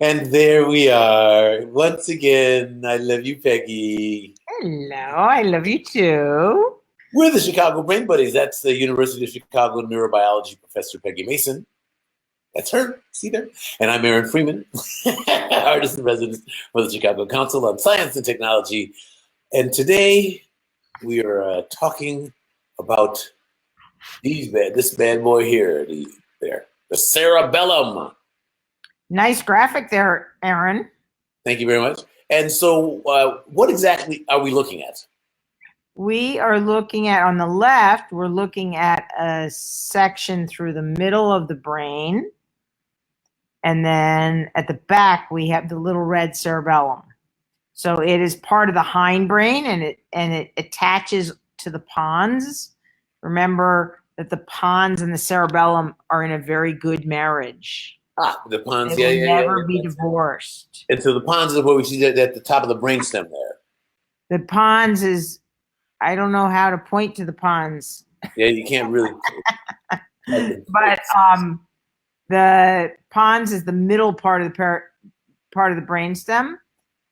And there we are. Once again, I love you, Peggy. Hello, I love you too. We're the Chicago Brain Buddies. That's the University of Chicago neurobiology professor, Peggy Mason. That's her. See there? And I'm Aaron Freeman, artist in residence for the Chicago Council on Science and Technology. And today we are talking about this bad boy here, the cerebellum. Nice graphic there, Aaron. Thank you very much. And so what exactly are we looking at? We are looking at, on the left, we're looking at a section through the middle of the brain. And then at the back, we have the little red cerebellum. So it is part of the hindbrain, and it attaches to the pons. Remember that the pons and the cerebellum are in a very good marriage. The pons, they will never be divorced. And so the pons is what we see at the top of the brainstem there. The pons is, I don't know how to point to the pons. Yeah, you can't really. But the pons is the middle part of the brainstem.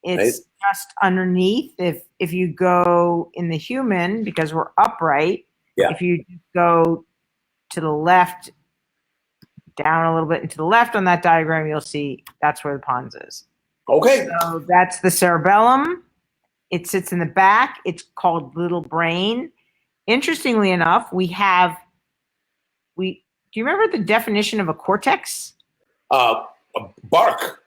It's just underneath. If you go in the human, because we're upright, if you go to the left, down a little bit and to the left on that diagram, you'll see that's where the pons is. Okay. So that's the cerebellum. It sits in the back. It's called little brain. Interestingly enough, do you remember the definition of a cortex? Bark. Bark.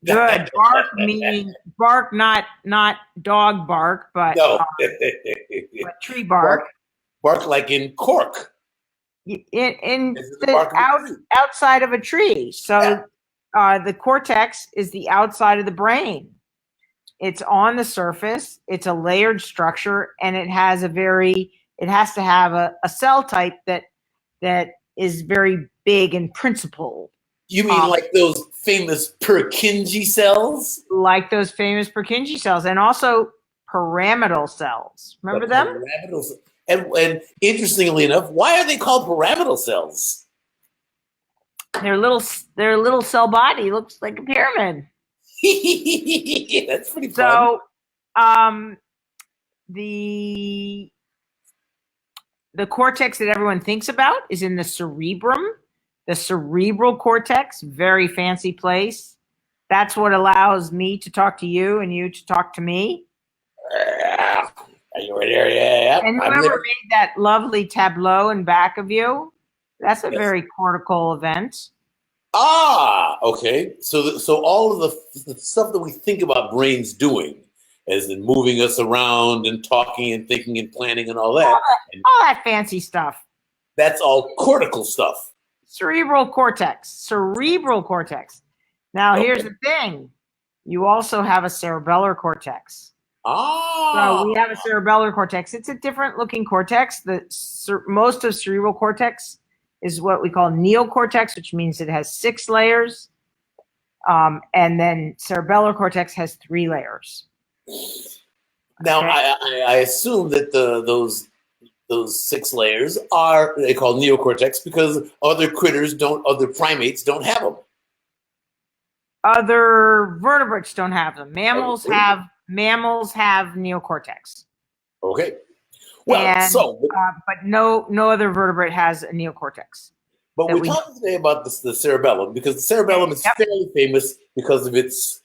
Good. Bark meaning bark, not dog bark, but, no. but tree bark. Bark like in cork. Outside of a tree. So the cortex is the outside of the brain. It's on the surface. It's a layered structure, and it has to have a cell type that is very big and principled. You mean like those famous Purkinje cells? Like those famous Purkinje cells, and also pyramidal cells. Remember them? Pyramidal cells. And interestingly enough, why are they called pyramidal cells? Their little cell body looks like a pyramid. That's pretty fun. So, the cortex that everyone thinks about is in the cerebrum, the cerebral cortex, very fancy place. That's what allows me to talk to you and you to talk to me. Are you right there? Yeah. And whoever made that lovely tableau in back of you, that's a very cortical event. Okay. So all of the stuff that we think about brains doing, as in moving us around and talking and thinking and planning and all that. All that fancy stuff. That's all cortical stuff. Cerebral cortex. Now, here's the thing. You also have a cerebellar cortex. So we have a cerebellar cortex. It's a different looking cortex. Most of cerebral cortex is what we call neocortex, which means it has 6 layers. And then cerebellar cortex has 3 layers. Now, okay. I assume that those 6 layers they call neocortex because other primates don't have them. Other vertebrates don't have them. Mammals have neocortex. Okay. Well, but no other vertebrate has a neocortex. But we're talking today about the cerebellum, because the cerebellum is fairly famous because of its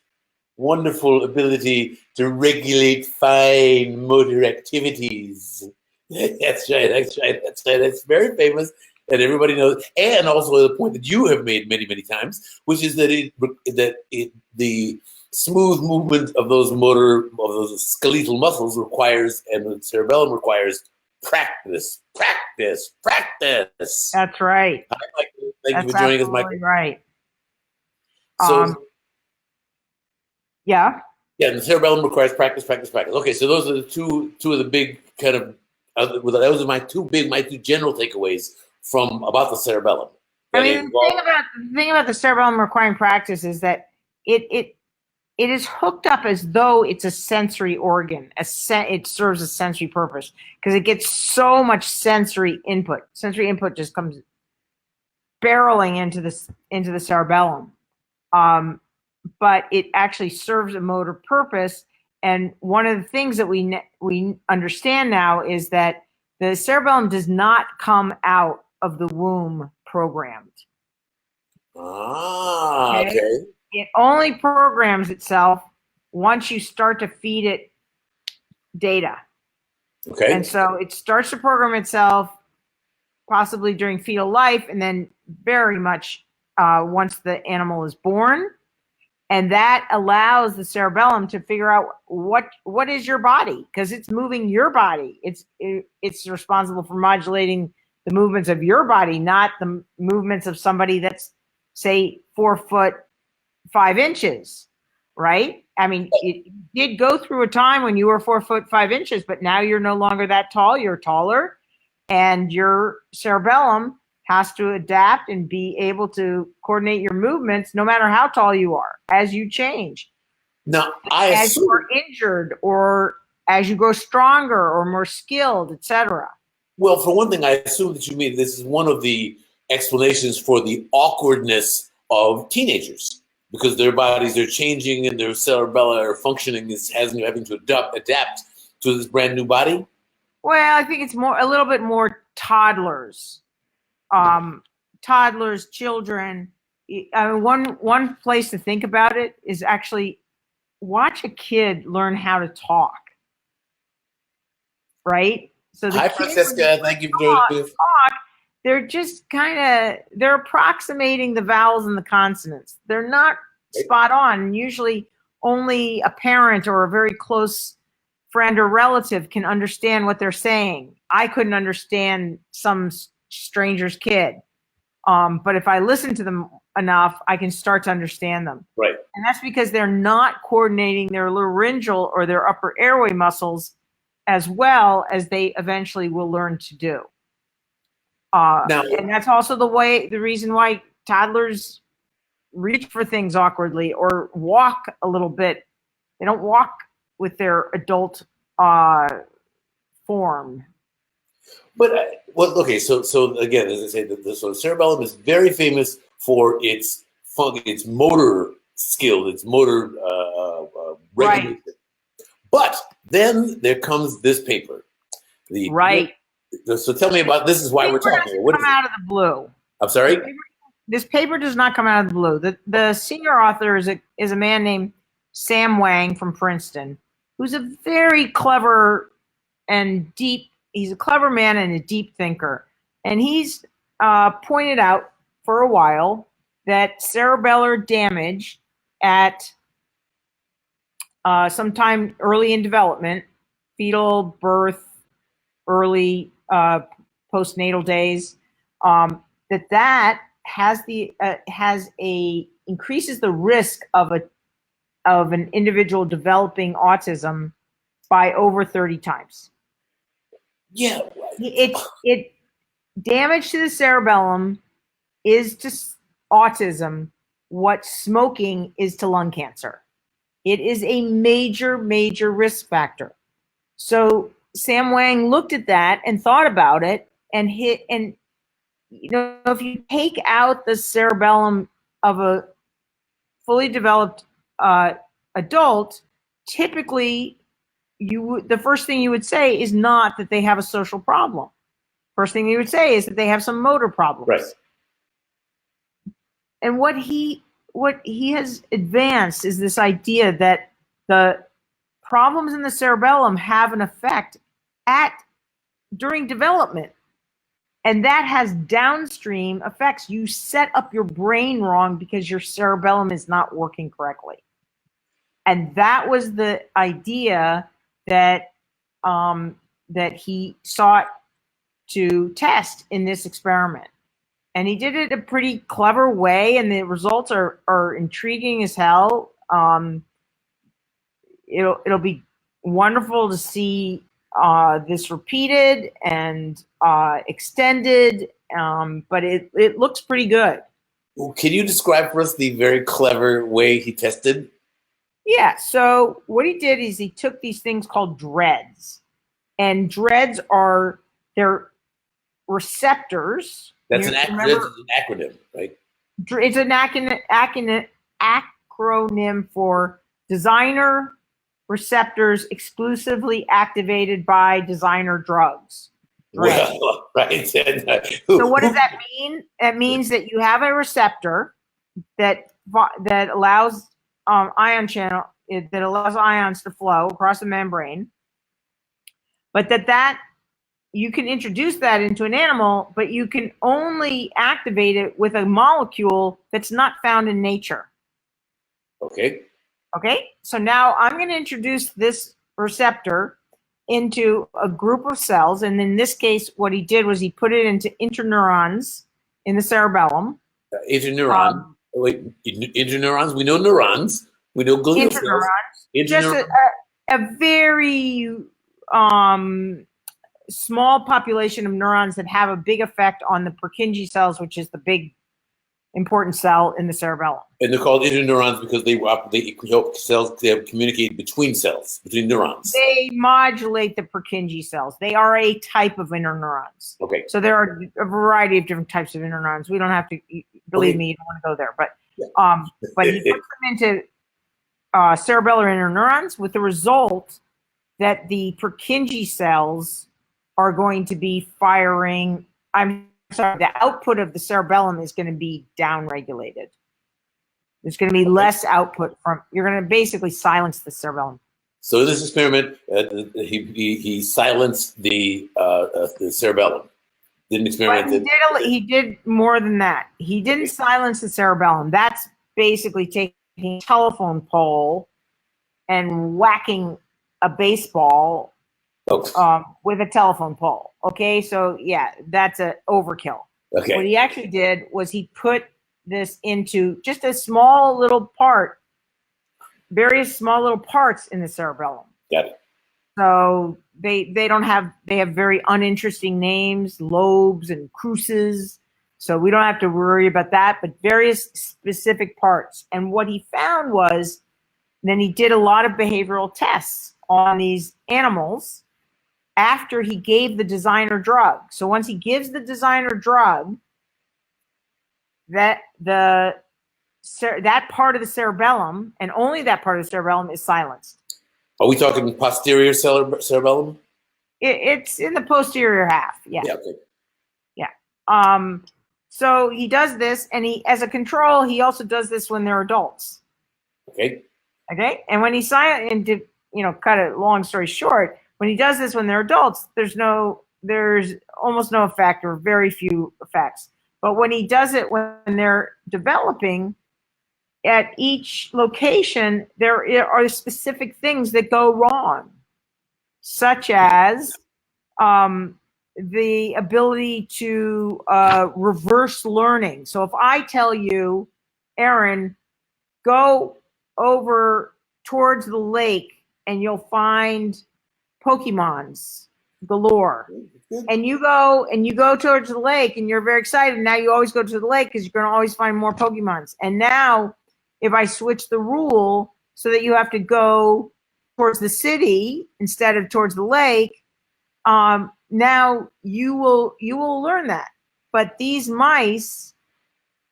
wonderful ability to regulate fine motor activities. That's right. It's very famous, and everybody knows. And also the point that you have made many, many times, which is that the smooth movement of those skeletal muscles requires, and the cerebellum requires, practice. That's right. Thank you for joining us, Michael. Right. So, yeah. Yeah, the cerebellum requires practice. Okay, so those are the two of the big kind of. Those are my two general takeaways about the cerebellum. I mean, the thing about the cerebellum requiring practice is that it is hooked up as though it's a sensory organ. It serves a sensory purpose because it gets so much sensory input. Sensory input just comes barreling into the cerebellum. but it actually serves a motor purpose. And one of the things that we understand now is that the cerebellum does not come out of the womb programmed. Ah, okay. It only programs itself once you start to feed it data. Okay. And so it starts to program itself possibly during fetal life, and then very much once the animal is born. And that allows the cerebellum to figure out what is your body, because it's moving your body. It's responsible for modulating the movements of your body, not the movements of somebody that's, say, 4'5", right? I mean, it did go through a time when you were 4'5", but now you're no longer that tall. You're taller, and your cerebellum has to adapt and be able to coordinate your movements no matter how tall you are as you change. Now, as you are injured, or as you grow stronger or more skilled, etc. Well, for one thing, I assume that you mean this is one of the explanations for the awkwardness of teenagers, because their bodies are changing and their cerebellar functioning is having to adapt to this brand new body. Well, I think it's a little bit more toddlers. Toddlers, children. I mean, one place to think about it is actually watch a kid learn how to talk. Right? So Hi, Francesca. Thank you for doing this. They're just they're approximating the vowels and the consonants. They're not spot on. And usually only a parent or a very close friend or relative can understand what they're saying. I couldn't understand some stranger's kid. But if I listen to them enough, I can start to understand them. Right. And that's because they're not coordinating their laryngeal or their upper airway muscles as well as they eventually will learn to do. And that's also the reason why toddlers reach for things awkwardly or walk a little bit. They don't walk with their adult form. But okay. So again, as I say, the cerebellum is very famous for its motor skill, its motor regulation. Right. But then there comes this paper. So tell me about this. Is why we're talking. What come out of the blue? I'm sorry. This paper does not come out of the blue. The senior author is a man named Sam Wang from Princeton, who's a very clever and deep. He's a clever man and a deep thinker, and he's pointed out for a while that cerebellar damage at sometime early in development, fetal, birth, early postnatal days, that increases the risk of an individual developing autism by over 30 times. Yeah, it damage to the cerebellum is to autism what smoking is to lung cancer. It is a major, major risk factor. So Sam Wang looked at that and thought about it, and if you take out the cerebellum of a fully developed adult, typically the first thing you would say is not that they have a social problem. First thing you would say is that they have some motor problems. Right. And what he has advanced is this idea that the problems in the cerebellum have an effect during development. And that has downstream effects. You set up your brain wrong because your cerebellum is not working correctly. And that was the idea that he sought to test in this experiment. And he did it a pretty clever way, and the results are intriguing as hell. It'll be wonderful to see this repeated and extended, but it looks pretty good. Can you describe for us the very clever way he tested? Yeah, so what he did is he took these things called dreads, and dreads are their receptors. That's an acronym, right? It's an acronym. acronym for designer receptors exclusively activated by designer drugs. Well, right. So what does that mean? It means that you have a receptor that allows that allows ions to flow across the membrane, but that you can introduce that into an animal, but you can only activate it with a molecule that's not found in nature. Okay. Okay, so now I'm going to introduce this receptor into a group of cells, and in this case, what he did was he put it into interneurons in the cerebellum. Interneuron. Interneurons. We know neurons. We know glial cells. Just a very small population of neurons that have a big effect on the Purkinje cells, which is the big important cell in the cerebellum. And they're called interneurons because they help cells communicate between cells, between neurons. They modulate the Purkinje cells. They are a type of interneurons. Okay. So there are a variety of different types of interneurons. We don't have to, believe me, you don't want to go there. But he puts them into cerebellar interneurons with the result that the Purkinje cells are going to be firing. The output of the cerebellum is going to be downregulated. There's going to be less output you're going to basically silence the cerebellum. So in this experiment, he silenced the cerebellum. Didn't experiment. He did more than that. He didn't silence the cerebellum. That's basically taking a telephone pole and whacking a baseball with a telephone pole. Okay, so yeah, that's an overkill. Okay. What he actually did was he put this into just a small little part, various small little parts in the cerebellum. Got it. So they have very uninteresting names, lobes and cruces. So we don't have to worry about that, but various specific parts. And what he found was, then he did a lot of behavioral tests on these animals after he gave the designer drug. So once he gives the designer drug, that part of the cerebellum, and only that part of the cerebellum, is silenced. Are we talking posterior cerebellum? It's in the posterior half. Yeah. Yeah. Okay. Yeah. So he does this, and as a control, he also does this when they're adults. Okay. Okay. And when cut a long story short, when he does this when they're adults, there's almost no effect or very few effects. But when he does it when they're developing, at each location, there are specific things that go wrong, such as the ability to reverse learning. So if I tell you, Aaron, go over towards the lake and you'll find Pokemons galore. And you go towards the lake and you're very excited. Now you always go to the lake because you're going to always find more Pokemons. And now if I switch the rule so that you have to go towards the city instead of towards the lake, now you will learn that. But these mice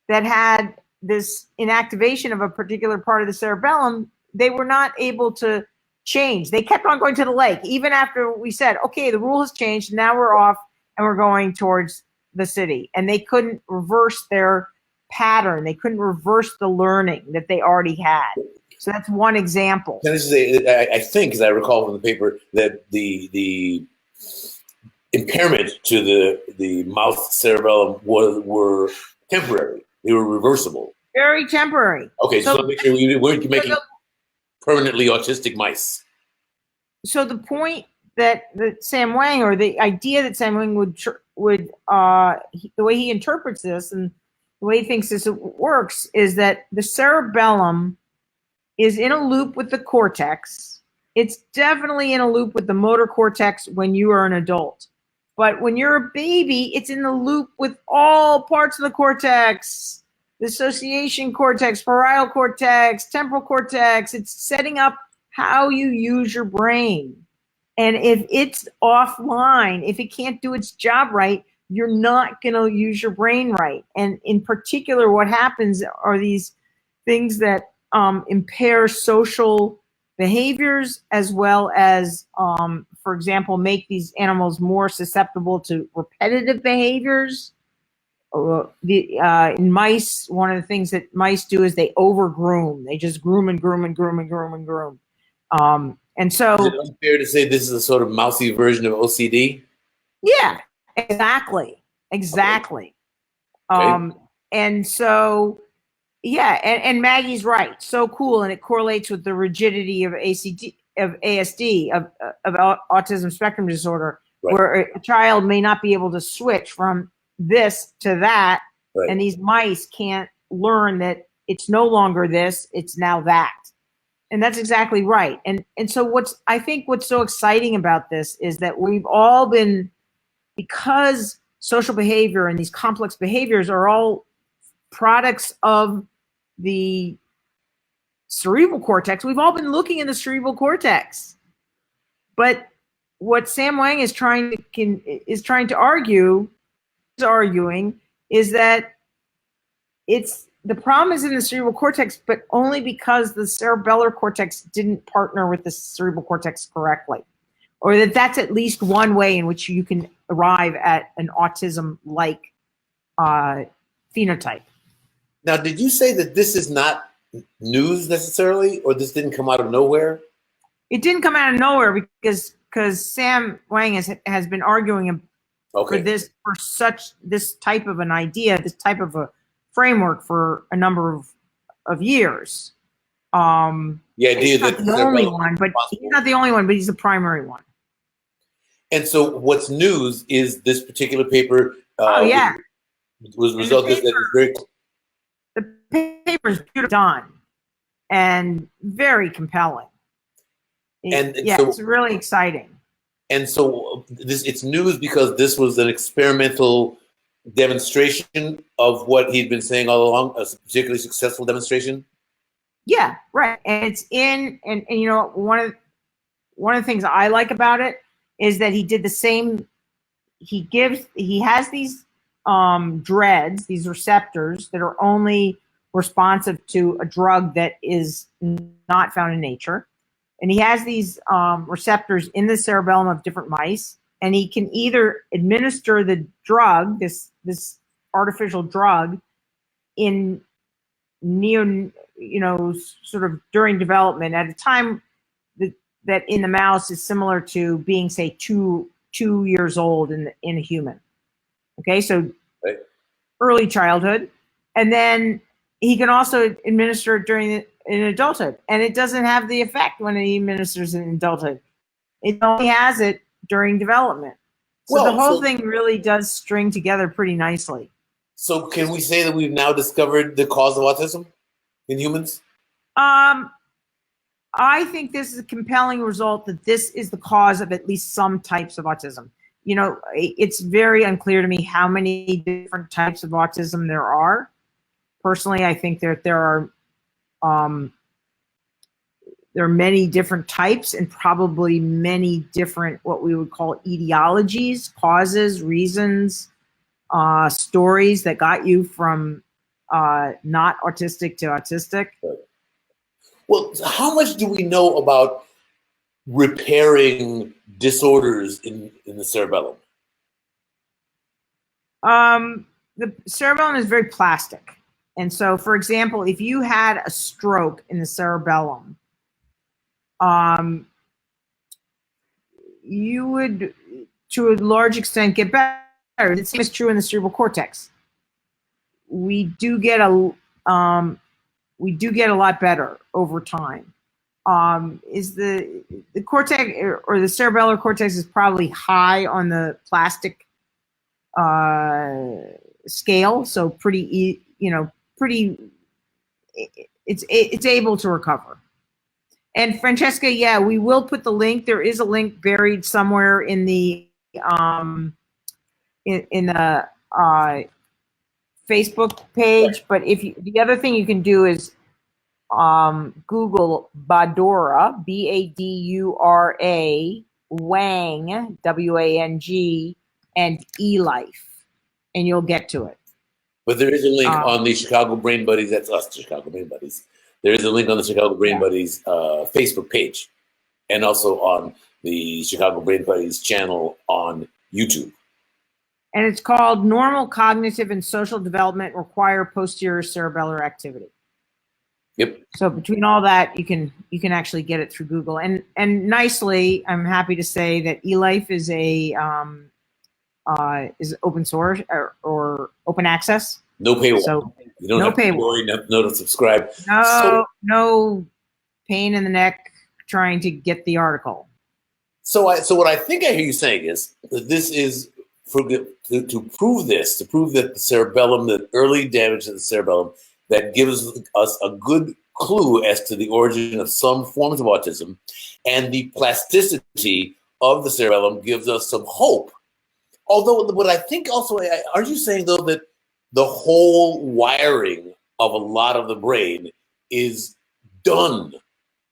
that had this inactivation of a particular part of the cerebellum, they were not able to change. They kept on going to the lake, even after we said, okay, the rule has changed. Now we're off and we're going towards the city. And they couldn't reverse their pattern. They couldn't reverse the learning that they already had. So that's one example. Can I just say, I think, as I recall from the paper, that the impairment to the mouth cerebellum were temporary. They were reversible. Very temporary. Okay, so make sure we weren't making permanently autistic mice. So the point that Sam Wang, or the idea that Sam Wang would the way he interprets this and the way he thinks this works is that the cerebellum is in a loop with the cortex. It's definitely in a loop with the motor cortex when you are an adult. But when you're a baby, it's in the loop with all parts of the cortex. The association cortex, parietal cortex, temporal cortex. It's setting up how you use your brain. And if it's offline, if it can't do its job right, you're not going to use your brain right. And in particular, what happens are these things that impair social behaviors, as well as, for example, make these animals more susceptible to repetitive behaviors. In mice, one of the things that mice do is they overgroom. They just groom and groom and groom and groom and groom. And so, is it unfair to say this is a sort of mousy version of OCD? yeah, exactly. Okay. And so, yeah, and Maggie's right. So cool, and it correlates with the rigidity of ASD, of autism spectrum disorder, Right. where a child may not be able to switch from this to that, Right. and these mice can't learn that it's no longer this, it's now that. And that's exactly right. And so I think what's so exciting about this is that we've all been, because social behavior and these complex behaviors are all products of the cerebral cortex, we've all been looking in the cerebral cortex. But what Sam Wang is trying to argue is that it's the problem is in the cerebral cortex, but only because the cerebellar cortex didn't partner with the cerebral cortex correctly, or that's at least one way in which you can arrive at an autism-like phenotype. Now, did you say that this is not news necessarily, or this didn't come out of nowhere? It didn't come out of nowhere because Sam Wang has been arguing for this type of an idea, this type of a framework for a number of years. The idea he's that not the only one, but he's not the only one, but he's the primary one. And so, what's news is this particular paper. Was a result that is very. The paper is beautifully done and very compelling. It's really exciting. And so it's news because this was an experimental demonstration of what he'd been saying all along, a particularly successful demonstration. Yeah, right. And it's and you know, one of the things I like about it is that he did the same. He has these dreads, these receptors that are only responsive to a drug that is not found in nature. And he has these receptors in the cerebellum of different mice, and he can either administer the drug, this artificial drug, in sort of during development at a time that in the mouse is similar to being, say, two years old in a human. Okay, so right. Early childhood, and then he can also administer it in adulthood, and it doesn't have the effect when he administers it in adulthood. It only has it during development. So the whole thing really does string together pretty nicely. So can we say that we've now discovered the cause of autism in humans? I think this is a compelling result that this is the cause of at least some types of autism. You know, it's very unclear to me how many different types of autism there are. Personally, I think that there are many different types and probably many different what we would call etiologies, causes, reasons, stories that got you from not autistic to autistic. Well, how much do we know about repairing disorders in the cerebellum? The cerebellum is very plastic. And so, for example, if you had a stroke in the cerebellum, you would, to a large extent, get better. The same is true in the cerebral cortex. We do get a lot better over time. Is the cortex or the cerebellar cortex is probably high on the plastic scale, so pretty, it's able to recover. And Francesca, yeah, we will put the link. There is a link buried somewhere in the Facebook page. But the other thing you can do is Google Badura, Badura, Wang, Wang, and eLife, and you'll get to it. But there is a link Um, on the Chicago Brain Buddies. That's us, the Chicago Brain Buddies. There is a link on the Chicago Brain Buddies Facebook page, and also on the Chicago Brain Buddies channel on YouTube. And it's called Normal Cognitive and Social Development Require Posterior Cerebellar Activity. Yep. So between all that, you can actually get it through Google. And nicely, I'm happy to say that eLife is is open source or open access. No paywall. So you don't no have to paywall. worry, no to subscribe. No pain in the neck trying to get the article. So what I think I hear you saying is that this is to prove that the cerebellum, the early damage to the cerebellum, that gives us a good clue as to the origin of some forms of autism, and the plasticity of the cerebellum gives us some hope. Although, what I think also, aren't you saying though that the whole wiring of a lot of the brain is done?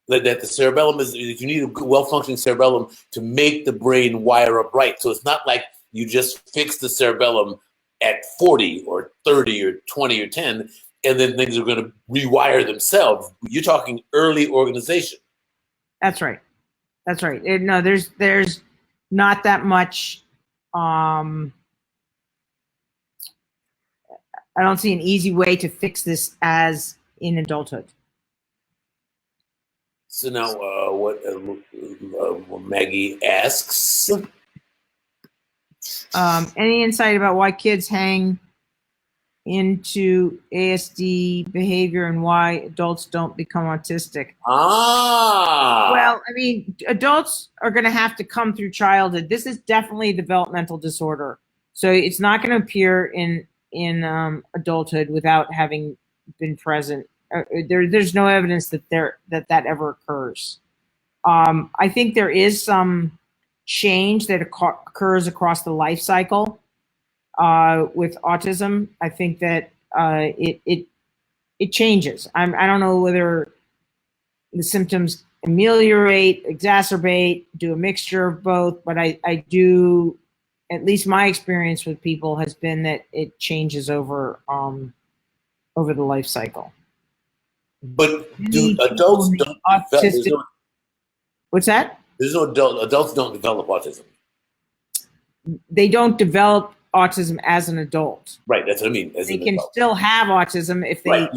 That the cerebellum is, you need a well-functioning cerebellum to make the brain wire up right. So it's not like you just fix the cerebellum at 40 or 30 or 20 or 10, and then things are going to rewire themselves. You're talking early organization. That's right. That's right. No, there's not that much. I don't see an easy way to fix this as in adulthood. So now, what Maggie asks. Any insight about why kids hang into ASD behavior and why adults don't become autistic? Well, I mean, adults are going to have to come through childhood. This is definitely a developmental disorder, so it's not going to appear in adulthood without having been present. There's no evidence that that ever occurs. I think there is some change that occurs across the life cycle with autism. I think that it changes. I don't know whether the symptoms ameliorate, exacerbate, do a mixture of both, but I do. At least my experience with people has been that it changes over the life cycle. But do adults don't develop? What's that? There's no adults don't develop autism. They don't develop autism as an adult. Right, that's what I mean. They can still have autism if they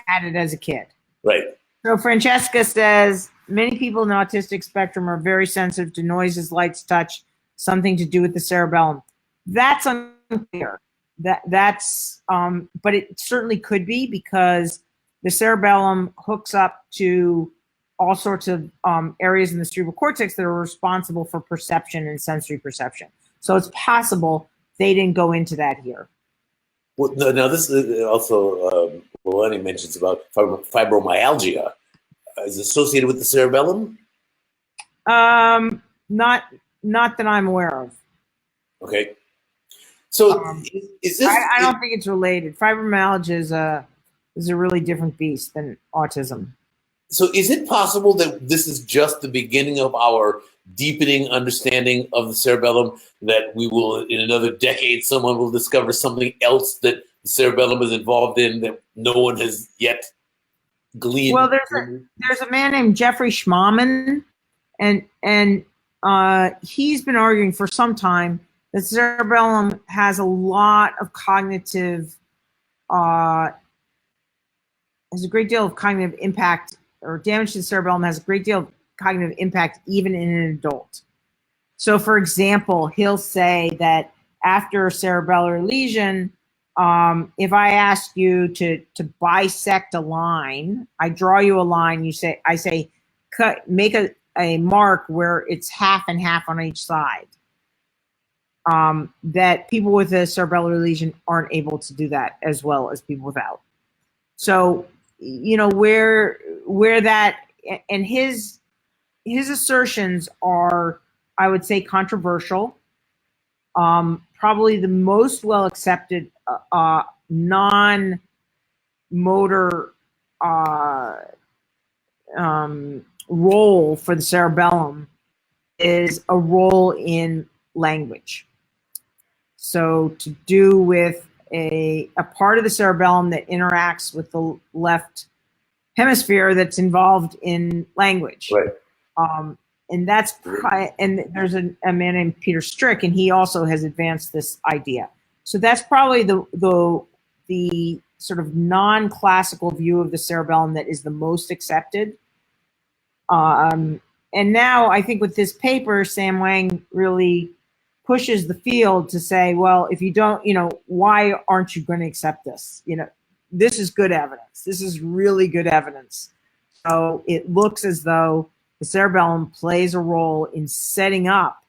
had it as a kid. Right. So Francesca says, many people in the autistic spectrum are very sensitive to noises, lights, touch, something to do with the cerebellum. That's unclear. That's but it certainly could be, because the cerebellum hooks up to all sorts of areas in the cerebral cortex that are responsible for perception and sensory perception. So it's possible they didn't go into that here. Well, now this is also, Melanie mentions about fibromyalgia. Is it associated with the cerebellum? Not that I'm aware of. Okay. So is this? I don't think it's related. Fibromyalgia is a really different beast than autism. So is it possible that this is just the beginning of our deepening understanding of the cerebellum, that we will, in another decade, someone will discover something else that the cerebellum is involved in that no one has yet gleaned? Well, there's a man named Jeffrey Schmaman, and he's been arguing for some time that the cerebellum has a lot of cognitive, has a great deal of cognitive impact, or damage to the cerebellum has a great deal of cognitive impact even in an adult. So for example, he'll say that after a cerebellar lesion, if I ask you to bisect a line, I draw you a line, I say, make a mark where it's half and half on each side. That people with a cerebellar lesion aren't able to do that as well as people without. So, you know, where that, and his assertions are, I would say, controversial. Probably the most well accepted non-motor role for the cerebellum is a role in language. So to do with a part of the cerebellum that interacts with the left hemisphere that's involved in language. Right. And that's and there's a man named Peter Strick, and he also has advanced this idea. So that's probably the sort of non-classical view of the cerebellum that is the most accepted. And now I think with this paper, Sam Wang really pushes the field to say, well, if you don't, why aren't you going to accept this? This is good evidence. This is really good evidence. So it looks as though the cerebellum plays a role in setting up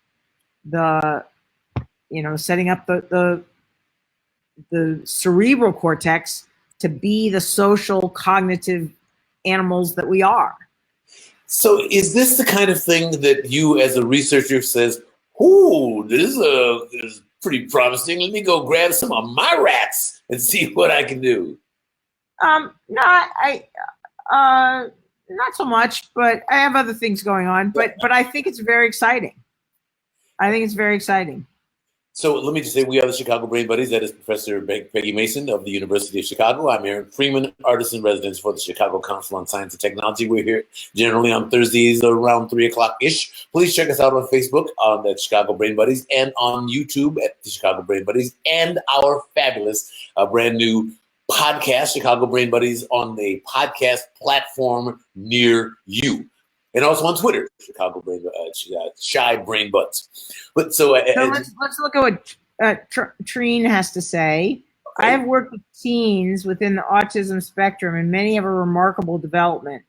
the cerebral cortex to be the social cognitive animals that we are. So is this the kind of thing that you as a researcher says, "Ooh, this is pretty promising. Let me go grab some of my rats and see what I can do"? Not so much, but I have other things going on. But I think it's very exciting. So let me just say, we are the Chicago Brain Buddies. That is Professor Peggy Mason of the University of Chicago. I'm Aaron Freeman, artist in residence for the Chicago Council on Science and Technology. We're here generally on Thursdays around 3 o'clock-ish. Please check us out on Facebook on the Chicago Brain Buddies and on YouTube at the Chicago Brain Buddies, and our fabulous brand new podcast, Chicago Brain Buddies, on the podcast platform near you. And also on Twitter, Chicago Brain, Shy Brain Buds. But so let's look at what Trine has to say. Okay. I have worked with teens within the autism spectrum, and many have a remarkable development.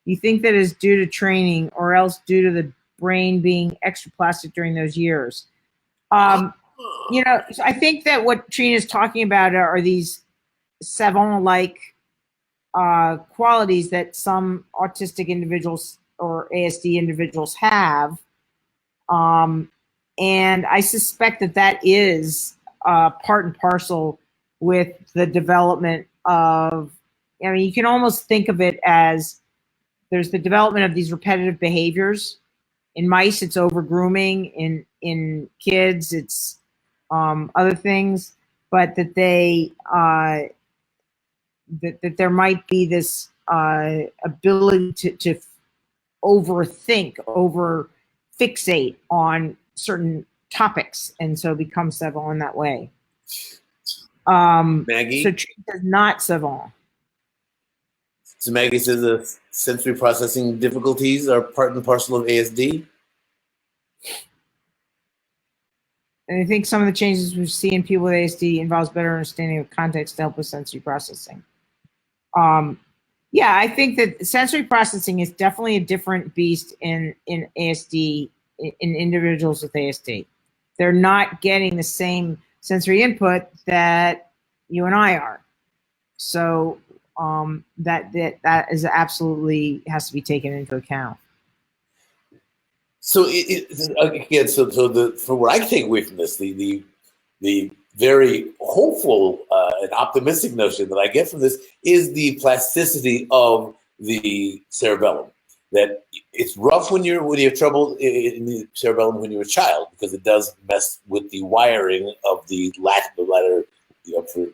You think that is due to training, or else due to the brain being extraplastic during those years? So I think that what Trine is talking about are these savant-like qualities that some autistic individuals or ASD individuals have. And I suspect that is part and parcel with the development of, you can almost think of it as there's the development of these repetitive behaviors. In mice, it's over-grooming. In kids, it's other things. But that that there might be this ability to overthink, over fixate on certain topics, and so become savant in that way. Maggie? So Trine is not savant. So Maggie says the sensory processing difficulties are part and parcel of ASD? And I think some of the changes we see in people with ASD involves better understanding of context to help with sensory processing. Yeah, I think that sensory processing is definitely a different beast in ASD, in individuals with ASD. They're not getting the same sensory input that you and I are. So that is absolutely has to be taken into account. So again, for what I take away from this, the very hopeful and optimistic notion that I get from this is the plasticity of the cerebellum. That it's rough when you have trouble in the cerebellum when you're a child, because it does mess with the wiring of the latter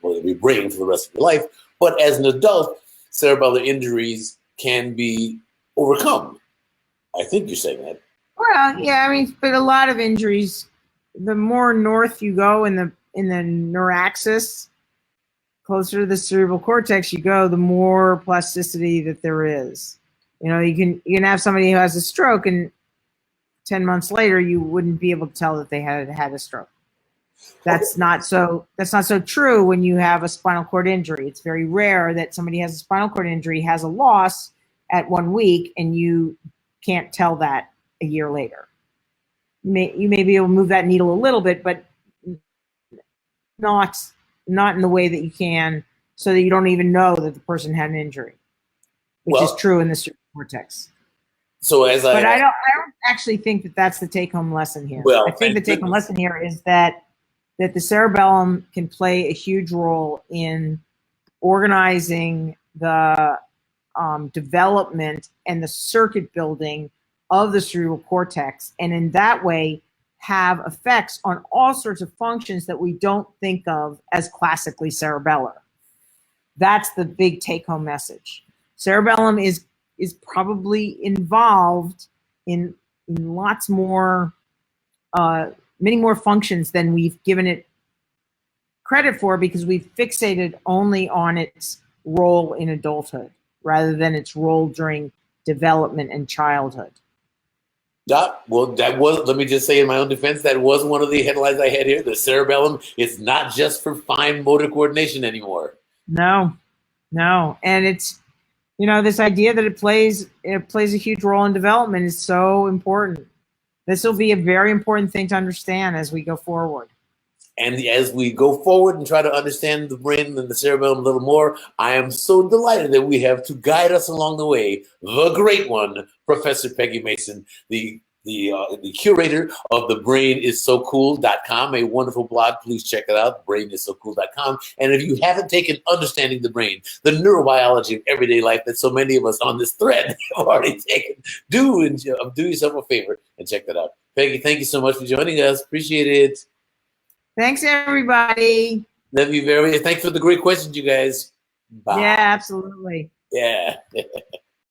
for your brain for the rest of your life. But as an adult, cerebellar injuries can be overcome. I think you're saying that. Well, yeah, but a lot of injuries, the more north you go in the neuraxis, closer to the cerebral cortex you go, the more plasticity that there is. You can have somebody who has a stroke, and 10 months later you wouldn't be able to tell that they had a stroke. That's not so true when you have a spinal cord injury. It's very rare that somebody has a spinal cord injury, has a loss at 1 week, and you can't tell that a year later. You may be able to move that needle a little bit, but not in the way that you can, so that you don't even know that the person had an injury, which is true in the cerebral cortex. So I don't actually think that that's the take-home lesson here. Well, I think the take-home lesson here is that the cerebellum can play a huge role in organizing the development and the circuit building of the cerebral cortex, and in that way have effects on all sorts of functions that we don't think of as classically cerebellar. That's the big take-home message. Cerebellum is probably involved in lots more, many more functions than we've given it credit for, because we've fixated only on its role in adulthood rather than its role during development and childhood. Yeah, well, that was, let me just say in my own defense, that was one of the headlines I had here. The cerebellum is not just for fine motor coordination anymore. No. And it's, this idea that it plays a huge role in development is so important. This will be a very important thing to understand as we go forward. And as we go forward and try to understand the brain and the cerebellum a little more, I am so delighted that we have, to guide us along the way, the great one, Professor Peggy Mason, the curator of the brainissocool.com, a wonderful blog. Please check it out, brainissocool.com. And if you haven't taken Understanding the Brain, the neurobiology of everyday life that so many of us on this thread have already taken, do yourself a favor and check that out. Peggy, thank you so much for joining us. Appreciate it. Thanks, everybody. Love you very much. Thanks for the great questions, you guys. Bye. Yeah, absolutely. Yeah.